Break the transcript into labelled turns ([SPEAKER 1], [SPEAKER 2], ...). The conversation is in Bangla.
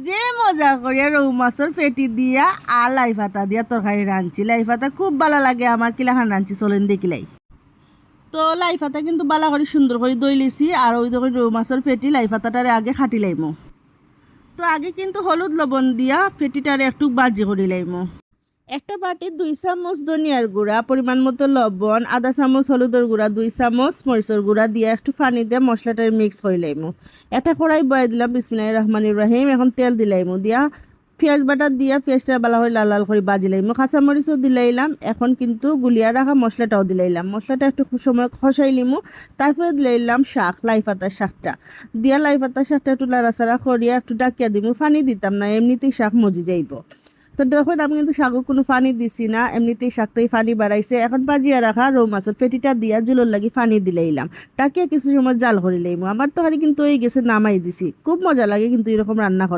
[SPEAKER 1] যে মজা করিয়া রৌ মাছের পেটি দিয়া আর লাই পাতা দিয়া তরকারি রাঁধছি। লাই পাতা খুব ভালো লাগে আমার, কিলাখান রাঁধছি চলেন দেখিলাই। তো লাই পাতা কিন্তু বালা করে সুন্দর করে দই লিছি, আর ওই দেখুন রৌ মাছের পেটি লাই পাতাটারে আগে খাটি লাইমো। তো আগে কিন্তু হলুদ লবণ দিয়া পেটিটারে একটু বাজি করে লাইমো। একটা বাটির 2 চামচ ধনিয়ার গুঁড়া, পরিমাণ মতো লবণ, আধা চামচ হলুদের গুঁড়া, 2 চামচ মরিচের গুঁড়া দিয়ে একটু পানি দিয়ে মশলাটা মিক্স করে লাইমু। একটা কড়াই বয়ে দিলাম, বিসমিল্লাহির রহমানির রহিম। এখন তেল দিলাইমু, দিয়া পেঁয়াজ বাটা দিয়া পেঁয়াজটা ভালো করে লাল লাল করে বাজি লাইমু। কাঁচামরিচও দিলাইলাম। এখন কিন্তু গুলিয়া রাখা মশলাটাও দিলাইলাম। মশলাটা একটু সময় খসাই লিমু। তারপরে দিলাইলাম শাক, লাই পাতার শাকটা দিয়া লাই পাতার শাকটা একটু লাড়াচাড়া করিয়া একটু ডাকিয়া দিমু। পানি দিতাম না, এমনিতেই শাক মজি যাইব। তো দেখুন আমি কিন্তু শাকও কোনো পানি দিছি না, এমনিতেই শাকটাই পানি বাড়াইছে। এখন বাজিয়া রাখা রৌ মাছের পেটিটা দিয়া জুলোর লাগি পানি দিলাইলাম। টাকিয়া কিছু সময় জাল করে লইমু। আমার তরকারি কিন্তু এই গেছে নামাই দিছি। খুব মজা লাগে কিন্তু এরকম রান্না করতে।